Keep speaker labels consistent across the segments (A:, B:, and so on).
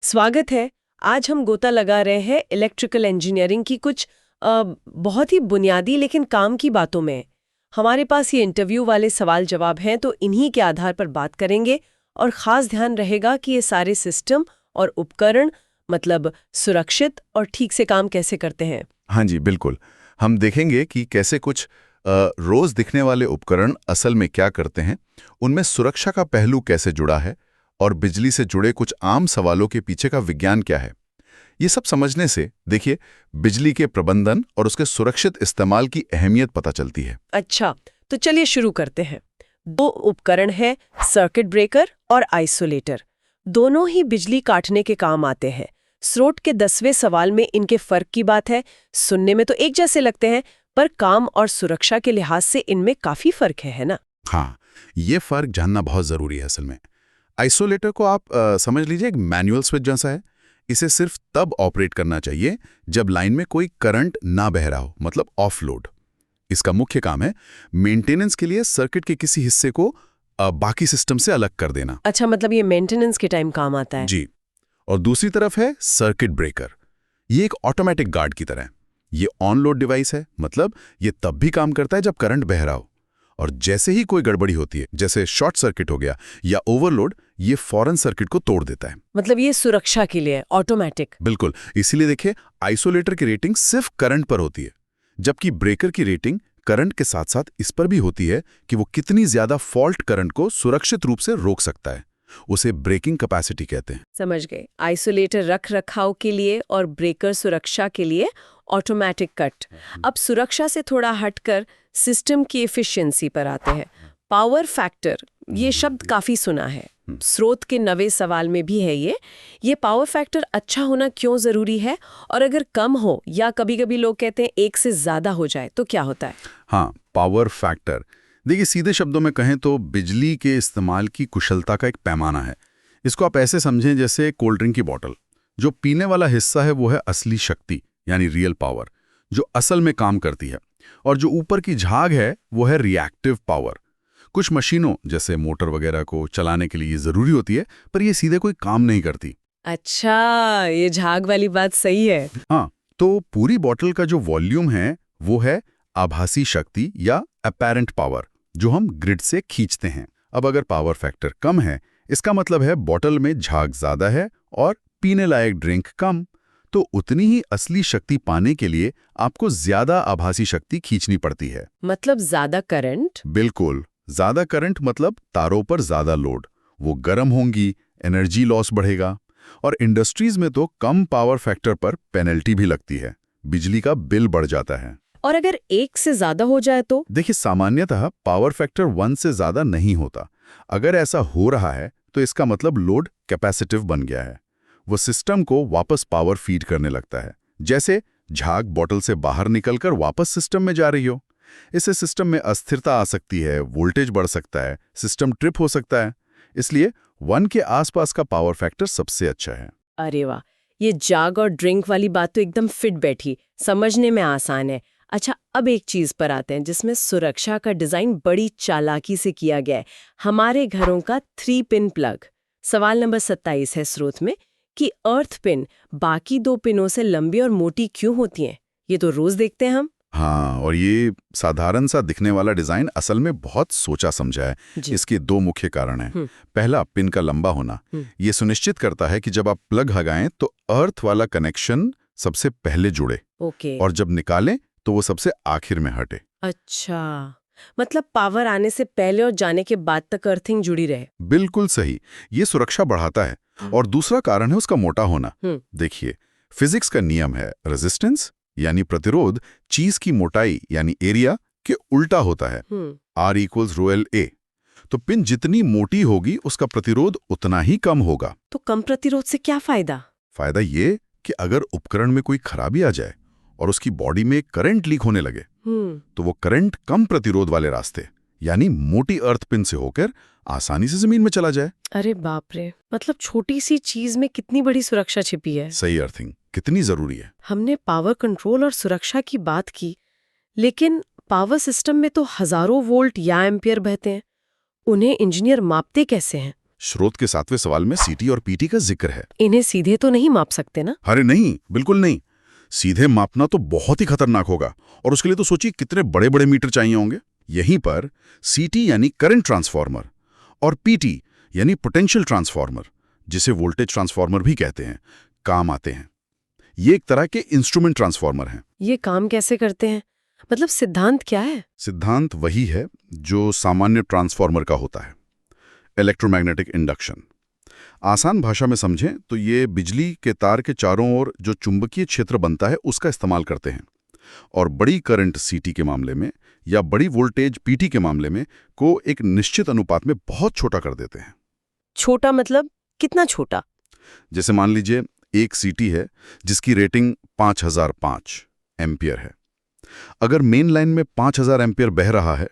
A: स्वागत है। आज हम गोता लगा रहे हैं इलेक्ट्रिकल इंजीनियरिंग की कुछ बहुत ही बुनियादी लेकिन काम की बातों में। हमारे पास ये इंटरव्यू वाले सवाल जवाब हैं, तो इन्हीं के आधार पर बात करेंगे और ख़ास ध्यान रहेगा कि ये सारे सिस्टम और उपकरण मतलब सुरक्षित और ठीक से काम कैसे करते हैं।
B: हाँ जी, बिल्कुल। हम देखेंगे कि कैसे कुछ रोज दिखने वाले उपकरण असल में क्या करते हैं, उनमें सुरक्षा का पहलू कैसे जुड़ा है और बिजली से जुड़े कुछ आम सवालों के पीछे का विज्ञान क्या है। ये सब समझने से देखिए बिजली के प्रबंधन और उसके सुरक्षित इस्तेमाल की अहमियत पता चलती है।
A: अच्छा, तो चलिए शुरू करते हैं। दो उपकरण हैं, सर्किट ब्रेकर और आइसोलेटर। दोनों ही बिजली काटने के काम आते हैं। स्रोत के 10वें सवाल में इनके फर्क की बात है। सुनने में तो एक जैसे लगते हैं, पर काम और सुरक्षा के लिहाज से इनमें काफी फर्क है ना?
B: हाँ, ये फर्क जानना बहुत जरूरी है। असल में आइसोलेटर को आप समझ लीजिए एक मैनुअल स्विच जैसा है। इसे सिर्फ तब ऑपरेट करना चाहिए जब लाइन में कोई करंट ना बह रहा हो, मतलब ऑफ लोड। इसका मुख्य काम है मेंटेनेंस के लिए सर्किट के किसी हिस्से को बाकी सिस्टम से अलग कर देना।
A: अच्छा, मतलब ये मेंटेनेंस के टाइम काम आता है।
B: जी। और दूसरी तरफ है सर्किट ब्रेकर। ये एक ऑटोमेटिक गार्ड की तरह है। ये ऑन लोड डिवाइस है, मतलब ये तब भी काम करता है जब करंट बह रहा हो, और जैसे ही कोई गड़बड़ी होती है, जैसे शॉर्ट सर्किट हो गया या ओवरलोड, ये फौरन सर्किट को तोड़ देता है।
A: मतलब ये सुरक्षा के लिए ऑटोमेटिक।
B: बिल्कुल। इसीलिए देखिए आइसोलेटर की रेटिंग सिर्फ करंट पर होती है, जबकि ब्रेकर की रेटिंग करंट के साथ साथ इस पर भी होती है कि वो कितनी ज्यादा फॉल्ट करंट को सुरक्षित रूप से रोक सकता है। उसे ब्रेकिंग कैपेसिटी कहते हैं।
A: समझ गए। आइसोलेटर रख रखाव के लिए और ब्रेकर सुरक्षा के लिए ऑटोमेटिक कट। अब सुरक्षा से थोड़ा हटकर सिस्टम की एफिशिएंसी पर आते हैं। पावर फैक्टर, ये शब्द काफी सुना है। स्रोत के 9वें सवाल में भी है ये पावर फैक्टर अच्छा होना क्यों जरूरी है, और अगर कम हो या कभी-कभी लोग कहते हैं 1 से ज्यादा हो जाए तो क्या होता है?
B: हाँ, पावर फैक्टर देखिए सीधे शब्दों में कहें तो बिजली के इस्तेमाल की कुशलता का एक पैमाना है। इसको आप ऐसे समझें जैसे कोल्ड ड्रिंक की बोतल। जो पीने वाला हिस्सा है वो है असली शक्ति, यानी रियल पावर, जो असल में काम करती है, और जो ऊपर की झाग है वो है रिएक्टिव पावर। कुछ मशीनों जैसे मोटर वगैरह को चलाने के लिए ये जरूरी होती है, पर ये सीधे कोई काम नहीं करती।
A: अच्छा, ये झाग वाली बात सही है।
B: हाँ, तो पूरी बोतल का जो वॉल्यूम है वो है आभासी शक्ति या अपैरेंट पावर, जो हम ग्रिड से खींचते हैं। अब अगर पावर फैक्टर कम है, इसका मतलब है बोतल में झाग ज्यादा है और पीने लायक ड्रिंक कम। तो उतनी ही असली शक्ति पाने के लिए आपको ज्यादा आभासी शक्ति खींचनी पड़ती है।
A: मतलब ज्यादा करंट?
B: बिल्कुल। ज्यादा करंट मतलब तारों पर ज्यादा लोड, वो गर्म होंगी, एनर्जी लॉस बढ़ेगा। और इंडस्ट्रीज में तो कम पावर फैक्टर पर पेनल्टी भी लगती है, बिजली का बिल बढ़ जाता है।
A: और अगर 1 से ज्यादा हो जाए तो?
B: देखिए सामान्यतः पावर फैक्टर 1 से ज्यादा नहीं होता। अगर ऐसा हो रहा है तो इसका मतलब लोड कैपेसिटिव बन गया है। वो सिस्टम को वापस पावर फीड करने लगता है, जैसे झाग बोतल से बाहर निकलकर वापस सिस्टम में जा रही हो। इससे सिस्टम में अस्थिरता आ सकती है, वोल्टेज बढ़ सकता है, सिस्टम ट्रिप हो सकता है। इसलिए 1 के आसपास का पावर फैक्टर सबसे अच्छा है।
A: अरे वाह, ये जाग और ड्रिंक वाली बात तो एकदम फिट बैठी, समझने में आसान है। अच्छा, अब एक चीज पर आते हैं जिसमें सुरक्षा का डिजाइन बड़ी चालाकी से किया गया है। हमारे घरों का 3 पिन प्लग। सवाल नंबर 27 है स्रोत में कि अर्थ पिन बाकी 2 पिनों से लंबी और मोटी क्यों होती हैं? ये तो रोज देखते हैं हम।
B: हाँ, और ये साधारण सा दिखने वाला डिजाइन असल में बहुत सोचा समझा है। इसके 2 मुख्य कारण हैं। पहला, पिन का लंबा होना। ये सुनिश्चित करता है कि जब आप प्लग लगाएं तो अर्थ वाला कनेक्शन सबसे पहले जुड़े, और जब निकालें तो वो सबसे आखिर में हटे।
A: अच्छा, मतलब पावर आने से पहले और जाने के बाद तक अर्थिंग जुड़ी रहे।
B: बिल्कुल सही। ये सुरक्षा बढ़ाता है। और दूसरा कारण है उसका मोटा होना। देखिए, फिजिक्स का नियम है रेजिस्टेंस यानी प्रतिरोध चीज की मोटाई यानी एरिया के उल्टा होता है। R=ρLA। तो पिन जितनी मोटी होगी उसका प्रतिरोध उतना ही कम होगा।
A: तो कम प्रतिरोध से क्या फायदा?
B: फायदा ये कि अगर उपकरण में कोई खराबी आ जाए और उसकी बॉडी में करंट लीक होने लगे, तो वो करंट कम प्रतिरोध वाले रास्ते यानी मोटी अर्थ पिन से होकर आसानी से जमीन में चला जाए।
A: अरे बाप रे, मतलब छोटी सी चीज में कितनी बड़ी सुरक्षा छिपी है।
B: सही अर्थिंग कितनी जरूरी है।
A: हमने पावर कंट्रोल और सुरक्षा की बात की, लेकिन पावर सिस्टम में तो हजारों वोल्ट या एम्पियर बहते हैं। उन्हें इंजीनियर मापते कैसे हैं?
B: स्रोत के 7वें सवाल में सीटी और पीटी का जिक्र है।
A: इन्हें सीधे तो नहीं माप सकते ना?
B: अरे नहीं, बिल्कुल नहीं। सीधे मापना तो बहुत ही खतरनाक होगा, और उसके लिए तो सोचिए कितने बड़े बड़े मीटर चाहिए होंगे। यहीं पर सीटी यानी करंट ट्रांसफार्मर और पीटी यानी पोटेंशियल ट्रांसफार्मर, जिसे वोल्टेज ट्रांसफार्मर भी कहते हैं, काम आते हैं। ये एक तरह के इंस्ट्रूमेंट ट्रांसफार्मर हैं।
A: ये काम कैसे करते हैं? मतलब सिद्धांत क्या है?
B: सिद्धांत वही है जो सामान्य ट्रांसफार्मर का होता है, इलेक्ट्रोमैग्नेटिक इंडक्शन। आसान भाषा में समझें तो ये बिजली के तार के चारों ओर जो चुंबकीय क्षेत्र बनता है उसका इस्तेमाल करते हैं, और बड़ी करंट सीटी के मामले में या बड़ी वोल्टेज पीटी के मामले में को एक निश्चित अनुपात में बहुत छोटा कर देते हैं।
A: छोटा मतलब कितना छोटा?
B: जैसे मान लीजिए एक सीटी है जिसकी रेटिंग 5005 एम्पियर है। अगर मेन लाइन में 5000 एम्पियर बह रहा है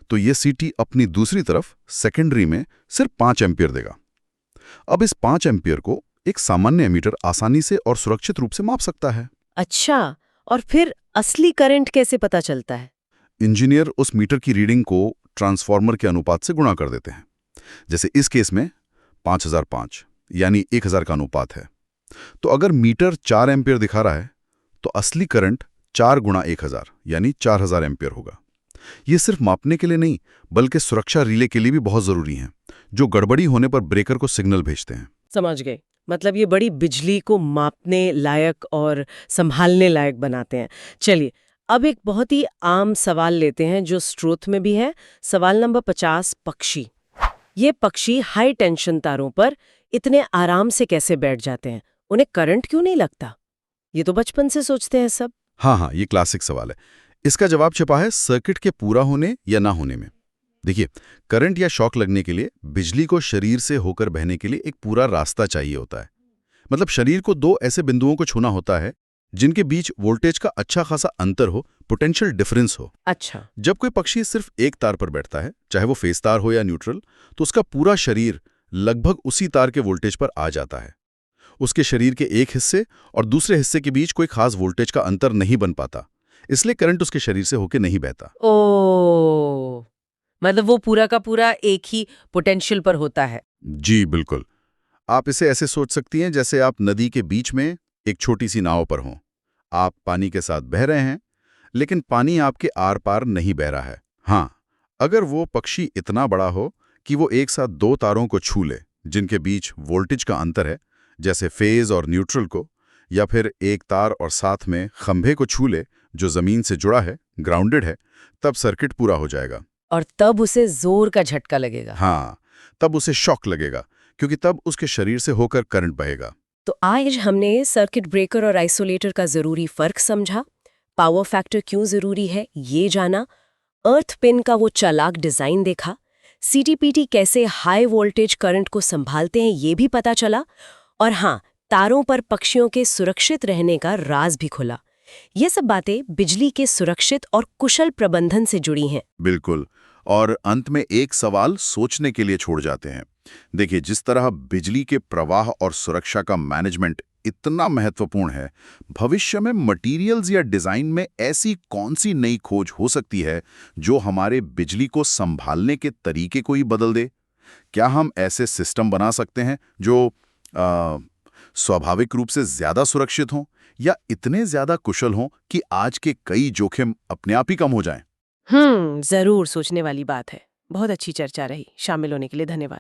B: तो ये सीटी अपनी दूसरी तरफ सेकेंडरी में सिर्फ 5 एम्पियर देगा। अब इस 5 एम्पियर को एक सामान्य एमीटर आसानी से और सुरक्षित रूप से माप सकता है।
A: अच्छा, और फिर असली करंट कैसे पता चलता है?
B: इंजीनियर उस मीटर की रीडिंग को ट्रांसफार्मर के अनुपात से गुणा कर देते हैं। जैसे इस केस में 5005 यानी 1000 का अनुपात है, तो अगर मीटर 4 एम्पियर दिखा रहा है तो असली करंट 4 गुणा 1000 यानी 4000 एम्पियर होगा। ये सिर्फ मापने के लिए नहीं बल्कि सुरक्षा रिले के लिए भी बहुत जरूरी है, जो गड़बड़ी होने पर ब्रेकर को सिग्नल भेजते हैं।
A: समझ गए। मतलब ये बड़ी बिजली को मापने लायक और संभालने लायक बनाते हैं। चलिए, अब एक बहुत ही आम सवाल लेते हैं जो स्रोत में भी है। सवाल नंबर 50, पक्षी। ये पक्षी हाई टेंशन तारों पर इतने आराम से कैसे बैठ जाते हैं? उन्हें करंट क्यों नहीं लगता? ये तो बचपन से सोचते हैं सब।
B: हाँ, ये क्लासिक सवाल है। इसका जवाब छिपा है सर्किट के पूरा होने या ना होने में। देखिए, करंट या शॉक लगने के लिए बिजली को शरीर से होकर बहने के लिए एक पूरा रास्ता चाहिए होता है। मतलब शरीर को 2 ऐसे बिंदुओं को छूना होता है जिनके बीच वोल्टेज का अच्छा खासा अंतर हो, पोटेंशियल डिफरेंस हो।
A: अच्छा।
B: जब कोई पक्षी सिर्फ एक तार पर बैठता है, चाहे वो फेस तार हो या न्यूट्रल, तो उसका पूरा शरीर लगभग उसी तार के वोल्टेज पर आ जाता है। उसके शरीर के एक हिस्से और दूसरे हिस्से के बीच कोई खास वोल्टेज का अंतर नहीं बन पाता, इसलिए करंट उसके शरीर से होकर नहीं बहता।
A: ओ, मतलब वो पूरा का पूरा एक ही पोटेंशियल पर होता है।
B: जी बिल्कुल। आप इसे ऐसे सोच सकती हैं जैसे आप नदी के बीच में एक छोटी सी नाव पर हों। आप पानी के साथ बह रहे हैं, लेकिन पानी आपके आर पार नहीं बह रहा है। हाँ, अगर वो पक्षी इतना बड़ा हो कि वो एक साथ 2 तारों को छू ले जिनके बीच वोल्टेज का अंतर है, जैसे फेज और न्यूट्रल को, या फिर एक तार और साथ में खंभे को छू ले जो जमीन से जुड़ा है, ग्राउंडेड है, तब सर्किट पूरा हो जाएगा।
A: और तब उसे जोर का झटका लगेगा।
B: हाँ, तब उसे शॉक लगेगा, क्योंकि तब उसके शरीर से होकर करंट बहेगा।
A: तो आज हमने सर्किट ब्रेकर और आइसोलेटर का जरूरी फर्क समझा, पावर फैक्टर क्यों जरूरी है ये जाना, अर्थ पिन का वो चालाक डिजाइन देखा, सीटीपीटी कैसे हाई वोल्टेज करंट को संभालते हैं ये भी पता चला, और हाँ, तारों पर पक्षियों के सुरक्षित रहने का राज भी खुला। ये सब बातें बिजली के सुरक्षित और कुशल प्रबंधन से जुड़ी हैं।
B: बिल्कुल। और अंत में एक सवाल सोचने के लिए छोड़ जाते हैं। देखिए, जिस तरह बिजली के प्रवाह और सुरक्षा का मैनेजमेंट इतना महत्वपूर्ण है, भविष्य में मटेरियल्स या डिजाइन में ऐसी कौन सी नई खोज हो सकती है जो हमारे बिजली को संभालने के तरीके को ही बदल दे? क्या हम ऐसे सिस्टम बना सकते हैं जो स्वाभाविक रूप से ज्यादा सुरक्षित हों या इतने ज्यादा कुशल हों कि आज के कई जोखिम अपने आप ही कम हो जाएं?
A: जरूर सोचने वाली बात है। बहुत अच्छी चर्चा रही। शामिल होने के लिए धन्यवाद।